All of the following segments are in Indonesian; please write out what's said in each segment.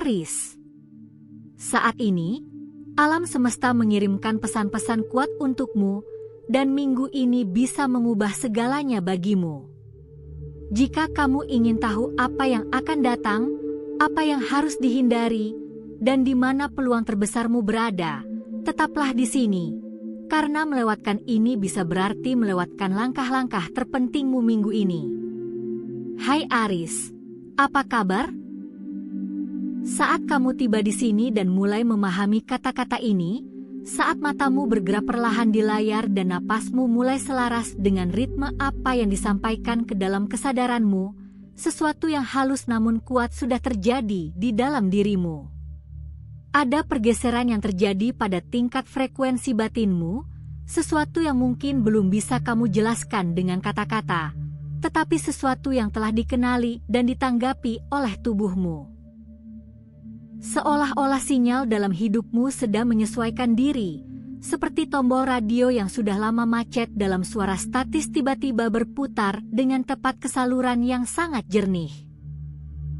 Aries. Saat ini, alam semesta mengirimkan pesan-pesan kuat untukmu, dan minggu ini bisa mengubah segalanya bagimu. Jika kamu ingin tahu apa yang akan datang, apa yang harus dihindari, dan di mana peluang terbesarmu berada, tetaplah di sini. Karena melewatkan ini bisa berarti melewatkan langkah-langkah terpentingmu minggu ini. Hai Aries, apa kabar? Saat kamu tiba di sini dan mulai memahami kata-kata ini, saat matamu bergerak perlahan di layar dan napasmu mulai selaras dengan ritme apa yang disampaikan ke dalam kesadaranmu, sesuatu yang halus namun kuat sudah terjadi di dalam dirimu. Ada pergeseran yang terjadi pada tingkat frekuensi batinmu, sesuatu yang mungkin belum bisa kamu jelaskan dengan kata-kata, tetapi sesuatu yang telah dikenali dan ditanggapi oleh tubuhmu. Seolah-olah sinyal dalam hidupmu sedang menyesuaikan diri, seperti tombol radio yang sudah lama macet dalam suara statis tiba-tiba berputar dengan tepat ke saluran yang sangat jernih.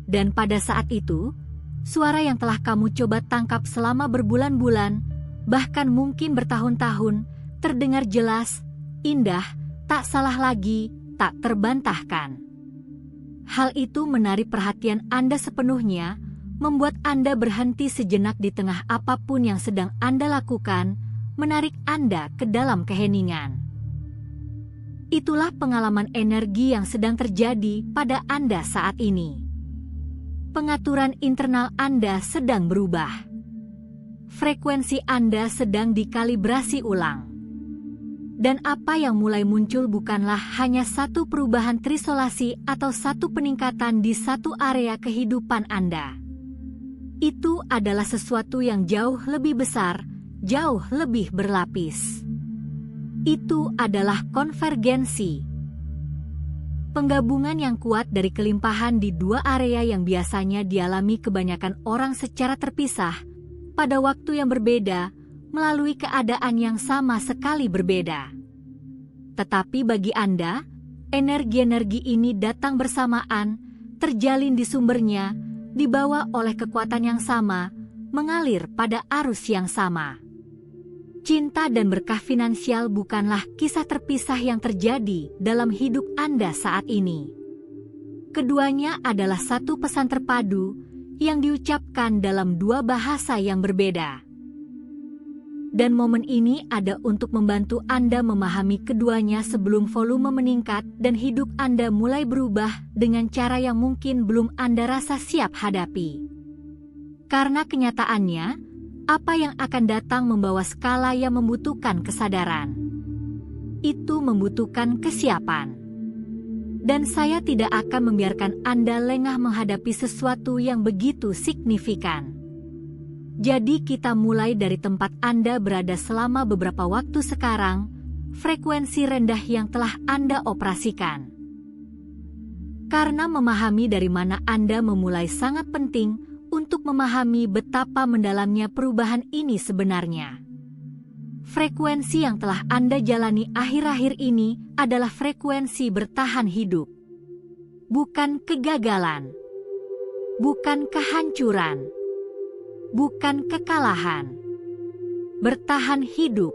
Dan pada saat itu, suara yang telah kamu coba tangkap selama berbulan-bulan, bahkan mungkin bertahun-tahun, terdengar jelas, indah, tak salah lagi, tak terbantahkan. Hal itu menarik perhatian Anda sepenuhnya, membuat Anda berhenti sejenak di tengah apapun yang sedang Anda lakukan, menarik Anda ke dalam keheningan. Itulah pengalaman energi yang sedang terjadi pada Anda saat ini. Pengaturan internal Anda sedang berubah. Frekuensi Anda sedang dikalibrasi ulang. Dan apa yang mulai muncul bukanlah hanya satu perubahan trisolasi atau satu peningkatan di satu area kehidupan Anda. Itu adalah sesuatu yang jauh lebih besar, jauh lebih berlapis. Itu adalah konvergensi. Penggabungan yang kuat dari kelimpahan di dua area yang biasanya dialami kebanyakan orang secara terpisah, pada waktu yang berbeda, melalui keadaan yang sama sekali berbeda. Tetapi bagi Anda, energi-energi ini datang bersamaan, terjalin di sumbernya, dibawa oleh kekuatan yang sama, mengalir pada arus yang sama. Cinta dan berkah finansial bukanlah kisah terpisah yang terjadi dalam hidup Anda saat ini. Keduanya adalah satu pesan terpadu yang diucapkan dalam dua bahasa yang berbeda. Dan momen ini ada untuk membantu Anda memahami keduanya sebelum volume meningkat dan hidup Anda mulai berubah dengan cara yang mungkin belum Anda rasa siap hadapi. Karena kenyataannya, apa yang akan datang membawa skala yang membutuhkan kesadaran. Itu membutuhkan kesiapan. Dan saya tidak akan membiarkan Anda lengah menghadapi sesuatu yang begitu signifikan. Jadi kita mulai dari tempat Anda berada selama beberapa waktu sekarang, frekuensi rendah yang telah Anda operasikan. Karena memahami dari mana Anda memulai sangat penting untuk memahami betapa mendalamnya perubahan ini sebenarnya. Frekuensi yang telah Anda jalani akhir-akhir ini adalah frekuensi bertahan hidup. Bukan kegagalan. Bukan kehancuran. Bukan kekalahan. Bertahan hidup.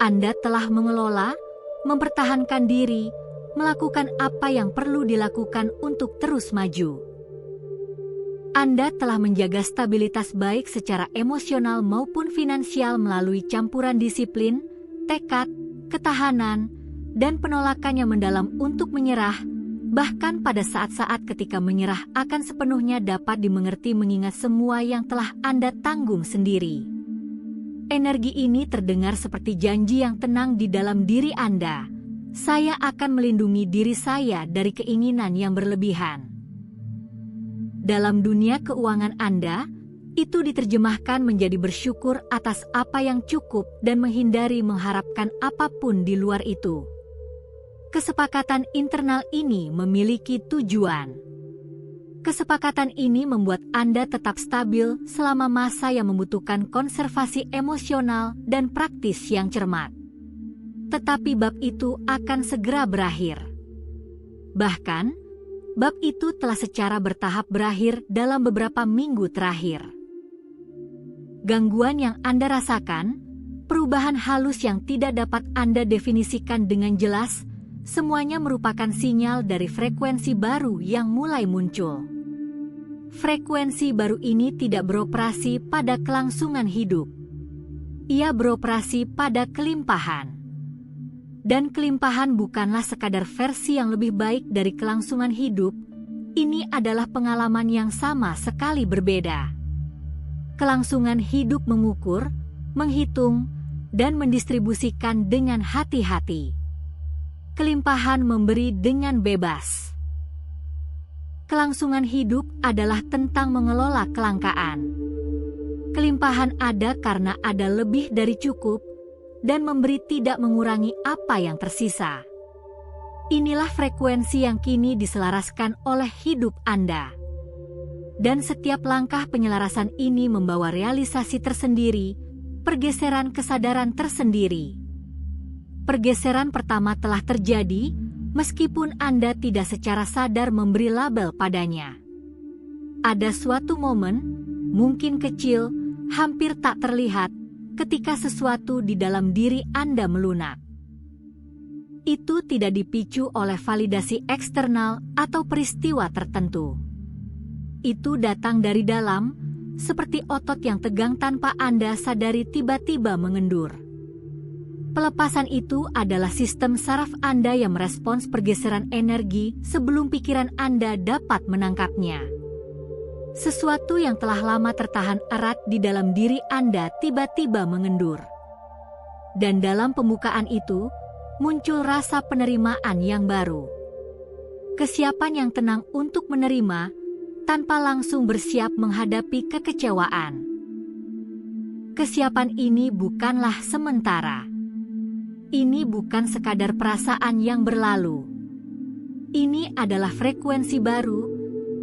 Anda telah mengelola, mempertahankan diri, melakukan apa yang perlu dilakukan untuk terus maju. Anda telah menjaga stabilitas baik secara emosional maupun finansial melalui campuran disiplin, tekad, ketahanan, dan penolakan yang mendalam untuk menyerah, bahkan pada saat-saat ketika menyerah akan sepenuhnya dapat dimengerti mengingat semua yang telah Anda tanggung sendiri. Energi ini terdengar seperti janji yang tenang di dalam diri Anda. Saya akan melindungi diri saya dari keinginan yang berlebihan. Dalam dunia keuangan Anda, itu diterjemahkan menjadi bersyukur atas apa yang cukup dan menghindari mengharapkan apapun di luar itu. Kesepakatan internal ini memiliki tujuan. Kesepakatan ini membuat Anda tetap stabil selama masa yang membutuhkan konservasi emosional dan praktis yang cermat. Tetapi bab itu akan segera berakhir. Bahkan, Bab itu telah secara bertahap berakhir dalam beberapa minggu terakhir. Gangguan yang Anda rasakan, perubahan halus yang tidak dapat Anda definisikan dengan jelas, semuanya merupakan sinyal dari frekuensi baru yang mulai muncul. Frekuensi baru ini tidak beroperasi pada kelangsungan hidup. Ia beroperasi pada kelimpahan. Dan kelimpahan bukanlah sekadar versi yang lebih baik dari kelangsungan hidup, ini adalah pengalaman yang sama sekali berbeda. Kelangsungan hidup mengukur, menghitung, dan mendistribusikan dengan hati-hati. Kelimpahan memberi dengan bebas. Kelangsungan hidup adalah tentang mengelola kelangkaan. Kelimpahan ada karena ada lebih dari cukup, dan memberi tidak mengurangi apa yang tersisa. Inilah frekuensi yang kini diselaraskan oleh hidup Anda. Dan setiap langkah penyelarasan ini membawa realisasi tersendiri, pergeseran kesadaran tersendiri. Pergeseran pertama telah terjadi, meskipun Anda tidak secara sadar memberi label padanya. Ada suatu momen, mungkin kecil, hampir tak terlihat, ketika sesuatu di dalam diri Anda melunak. Itu tidak dipicu oleh validasi eksternal atau peristiwa tertentu. Itu datang dari dalam, seperti otot yang tegang tanpa Anda sadari tiba-tiba mengendur. Pelepasan itu adalah sistem saraf Anda yang merespons pergeseran energi sebelum pikiran Anda dapat menangkapnya. Sesuatu yang telah lama tertahan erat di dalam diri Anda tiba-tiba mengendur. Dan dalam pembukaan itu, muncul rasa penerimaan yang baru. Kesiapan yang tenang untuk menerima, tanpa langsung bersiap menghadapi kekecewaan. Kesiapan ini bukanlah sementara. Ini bukan sekadar perasaan yang berlalu. Ini adalah frekuensi baru,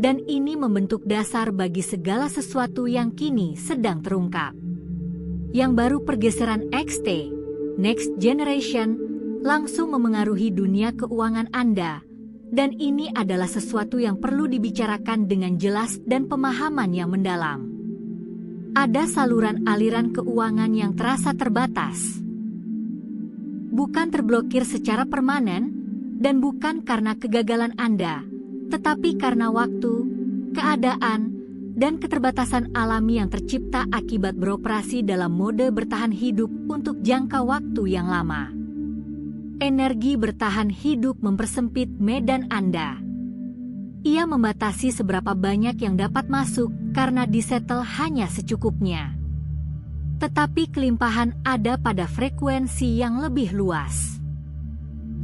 dan ini membentuk dasar bagi segala sesuatu yang kini sedang terungkap. Yang baru pergeseran XT, Next Generation, langsung memengaruhi dunia keuangan Anda, dan ini adalah sesuatu yang perlu dibicarakan dengan jelas dan pemahaman yang mendalam. Ada saluran aliran keuangan yang terasa terbatas. Bukan terblokir secara permanen, dan bukan karena kegagalan Anda, tetapi karena waktu, keadaan, dan keterbatasan alami yang tercipta akibat beroperasi dalam mode bertahan hidup untuk jangka waktu yang lama. Energi bertahan hidup mempersempit medan Anda. Ia membatasi seberapa banyak yang dapat masuk karena disetel hanya secukupnya. Tetapi kelimpahan ada pada frekuensi yang lebih luas.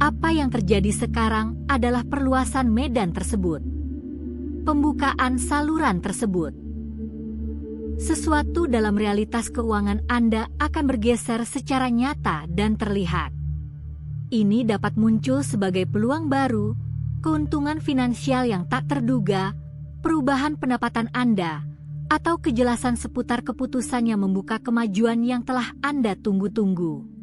Apa yang terjadi sekarang adalah perluasan medan tersebut. Pembukaan saluran tersebut. Sesuatu dalam realitas keuangan Anda akan bergeser secara nyata dan terlihat. Ini dapat muncul sebagai peluang baru, keuntungan finansial yang tak terduga, perubahan pendapatan Anda, atau kejelasan seputar keputusan yang membuka kemajuan yang telah Anda tunggu-tunggu.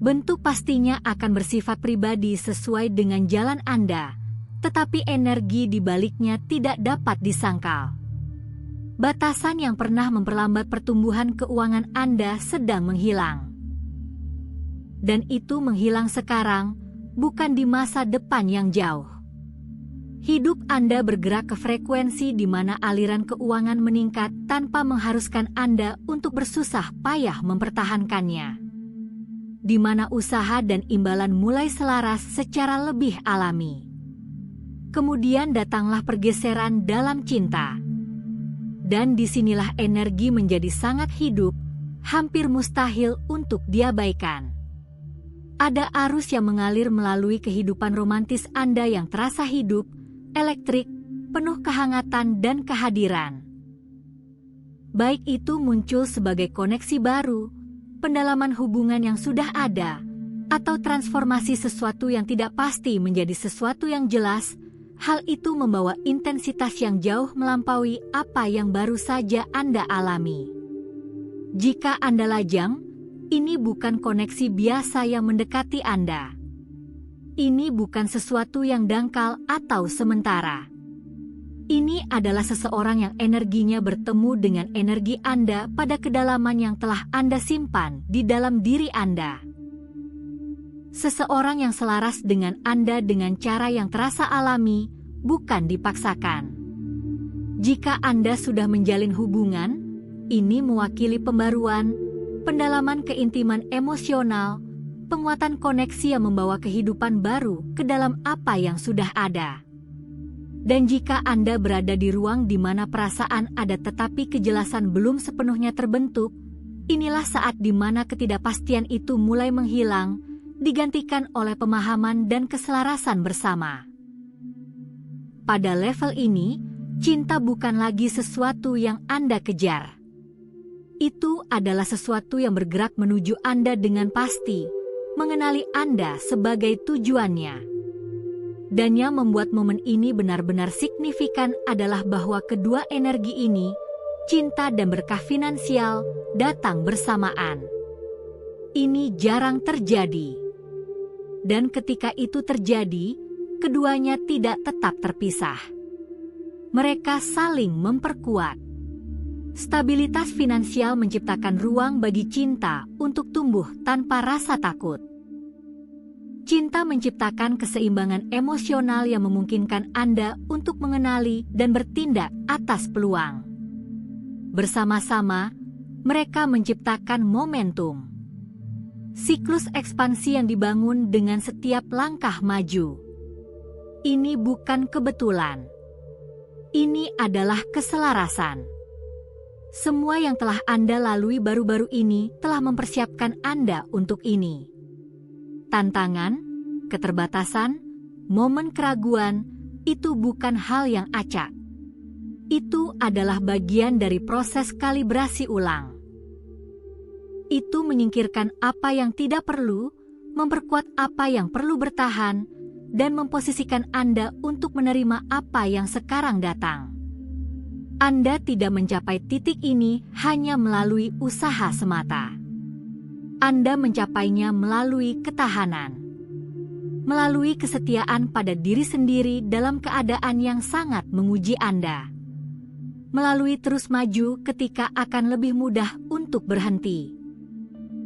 Bentuk pastinya akan bersifat pribadi sesuai dengan jalan Anda, tetapi energi di baliknya tidak dapat disangkal. Batasan yang pernah memperlambat pertumbuhan keuangan Anda sedang menghilang. Dan itu menghilang sekarang, bukan di masa depan yang jauh. Hidup Anda bergerak ke frekuensi di mana aliran keuangan meningkat tanpa mengharuskan Anda untuk bersusah payah mempertahankannya. Di mana usaha dan imbalan mulai selaras secara lebih alami. Kemudian datanglah pergeseran dalam cinta. Dan disinilah energi menjadi sangat hidup, hampir mustahil untuk diabaikan. Ada arus yang mengalir melalui kehidupan romantis Anda yang terasa hidup, elektrik, penuh kehangatan dan kehadiran. Baik itu muncul sebagai koneksi baru, pendalaman hubungan yang sudah ada, atau transformasi sesuatu yang tidak pasti menjadi sesuatu yang jelas, hal itu membawa intensitas yang jauh melampaui apa yang baru saja Anda alami. Jika Anda lajang, ini bukan koneksi biasa yang mendekati Anda. Ini bukan sesuatu yang dangkal atau sementara. Ini adalah seseorang yang energinya bertemu dengan energi Anda pada kedalaman yang telah Anda simpan di dalam diri Anda. Seseorang yang selaras dengan Anda dengan cara yang terasa alami, bukan dipaksakan. Jika Anda sudah menjalin hubungan, ini mewakili pembaruan, pendalaman keintiman emosional, penguatan koneksi yang membawa kehidupan baru ke dalam apa yang sudah ada. Dan jika Anda berada di ruang di mana perasaan ada tetapi kejelasan belum sepenuhnya terbentuk, inilah saat di mana ketidakpastian itu mulai menghilang, digantikan oleh pemahaman dan keselarasan bersama. Pada level ini, cinta bukan lagi sesuatu yang Anda kejar. Itu adalah sesuatu yang bergerak menuju Anda dengan pasti, mengenali Anda sebagai tujuannya. Dan yang membuat momen ini benar-benar signifikan adalah bahwa kedua energi ini, cinta dan berkah finansial, datang bersamaan. Ini jarang terjadi. Dan ketika itu terjadi, keduanya tidak tetap terpisah. Mereka saling memperkuat. Stabilitas finansial menciptakan ruang bagi cinta untuk tumbuh tanpa rasa takut. Cinta menciptakan keseimbangan emosional yang memungkinkan Anda untuk mengenali dan bertindak atas peluang. Bersama-sama, mereka menciptakan momentum. Siklus ekspansi yang dibangun dengan setiap langkah maju. Ini bukan kebetulan. Ini adalah keselarasan. Semua yang telah Anda lalui baru-baru ini telah mempersiapkan Anda untuk ini. Tantangan, keterbatasan, momen keraguan, itu bukan hal yang acak. Itu adalah bagian dari proses kalibrasi ulang. Itu menyingkirkan apa yang tidak perlu, memperkuat apa yang perlu bertahan, dan memposisikan Anda untuk menerima apa yang sekarang datang. Anda tidak mencapai titik ini hanya melalui usaha semata. Anda mencapainya melalui ketahanan, melalui kesetiaan pada diri sendiri dalam keadaan yang sangat menguji Anda, melalui terus maju ketika akan lebih mudah untuk berhenti.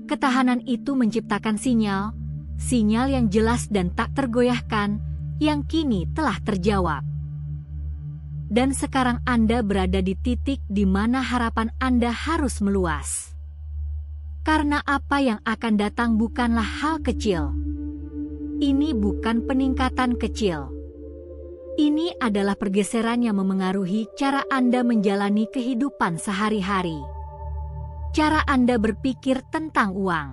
Ketahanan itu menciptakan sinyal yang jelas dan tak tergoyahkan, yang kini telah terjawab. Dan sekarang Anda berada di titik di mana harapan Anda harus meluas. Karena apa yang akan datang bukanlah hal kecil. Ini bukan peningkatan kecil. Ini adalah pergeseran yang memengaruhi cara Anda menjalani kehidupan sehari-hari. Cara Anda berpikir tentang uang.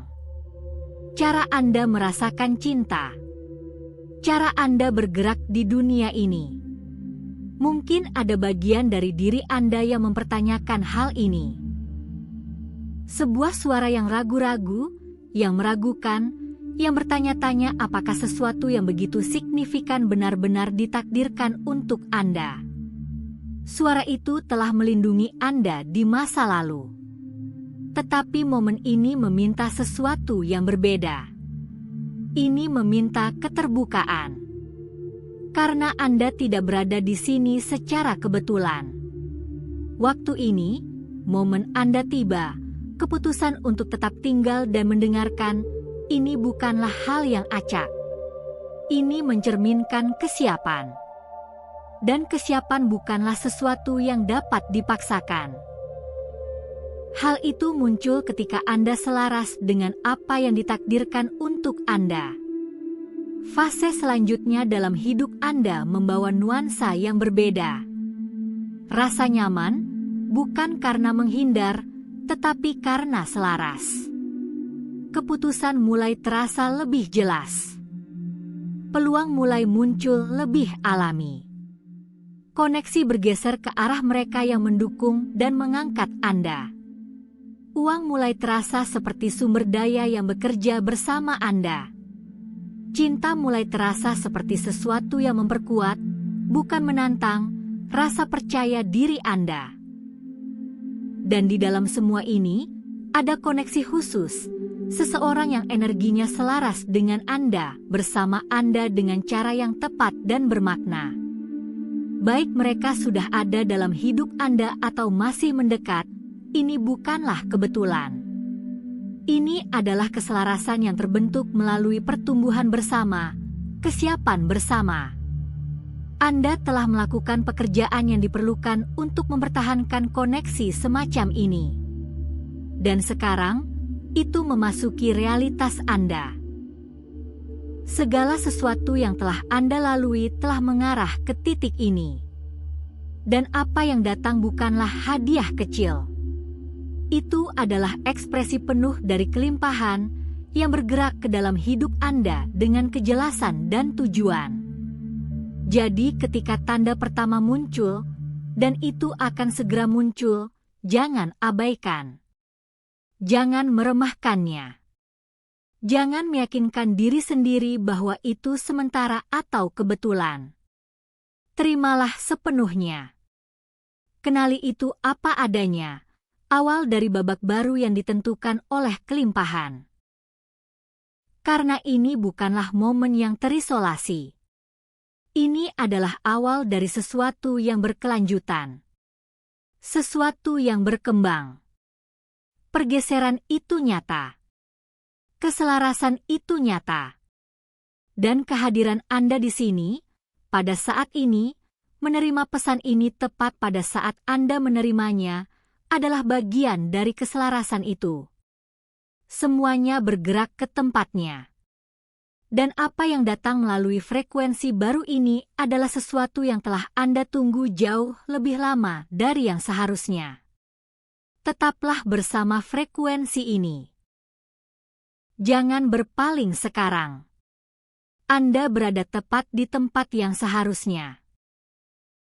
Cara Anda merasakan cinta. Cara Anda bergerak di dunia ini. Mungkin ada bagian dari diri Anda yang mempertanyakan hal ini. Sebuah suara yang ragu-ragu, yang meragukan, yang bertanya-tanya apakah sesuatu yang begitu signifikan benar-benar ditakdirkan untuk Anda. Suara itu telah melindungi Anda di masa lalu. Tetapi momen ini meminta sesuatu yang berbeda. Ini meminta keterbukaan. Karena Anda tidak berada di sini secara kebetulan. Waktu ini, momen Anda tiba. Keputusan untuk tetap tinggal dan mendengarkan, ini bukanlah hal yang acak. Ini mencerminkan kesiapan. Dan kesiapan bukanlah sesuatu yang dapat dipaksakan. Hal itu muncul ketika Anda selaras dengan apa yang ditakdirkan untuk Anda. Fase selanjutnya dalam hidup Anda membawa nuansa yang berbeda. Rasa nyaman, bukan karena menghindar, tetapi karena selaras. Keputusan mulai terasa lebih jelas. Peluang mulai muncul lebih alami. Koneksi bergeser ke arah mereka yang mendukung dan mengangkat Anda. Uang mulai terasa seperti sumber daya yang bekerja bersama Anda. Cinta mulai terasa seperti sesuatu yang memperkuat, bukan menantang, rasa percaya diri Anda. Dan di dalam semua ini, ada koneksi khusus, Seseorang yang energinya selaras dengan Anda, bersama Anda dengan cara yang tepat dan bermakna. Baik mereka sudah ada dalam hidup Anda atau masih mendekat, ini bukanlah kebetulan. Ini adalah keselarasan yang terbentuk melalui pertumbuhan bersama, kesiapan bersama. Anda telah melakukan pekerjaan yang diperlukan untuk mempertahankan koneksi semacam ini. Dan sekarang, itu memasuki realitas Anda. Segala sesuatu yang telah Anda lalui telah mengarah ke titik ini. Dan apa yang datang bukanlah hadiah kecil. Itu adalah ekspresi penuh dari kelimpahan yang bergerak ke dalam hidup Anda dengan kejelasan dan tujuan. Jadi ketika tanda pertama muncul, dan itu akan segera muncul, jangan abaikan. Jangan meremahkannya. Jangan meyakinkan diri sendiri bahwa itu sementara atau kebetulan. Terimalah sepenuhnya. Kenali itu apa adanya. Awal dari babak baru yang ditentukan oleh kelimpahan. Karena ini bukanlah momen yang terisolasi. Ini adalah awal dari sesuatu yang berkelanjutan. Sesuatu yang berkembang. Pergeseran itu nyata. Keselarasan itu nyata. Dan kehadiran Anda di sini, pada saat ini, menerima pesan ini tepat pada saat Anda menerimanya, adalah bagian dari keselarasan itu. Semuanya bergerak ke tempatnya. Dan apa yang datang melalui frekuensi baru ini adalah sesuatu yang telah Anda tunggu jauh lebih lama dari yang seharusnya. Tetaplah bersama frekuensi ini. Jangan berpaling sekarang. Anda berada tepat di tempat yang seharusnya.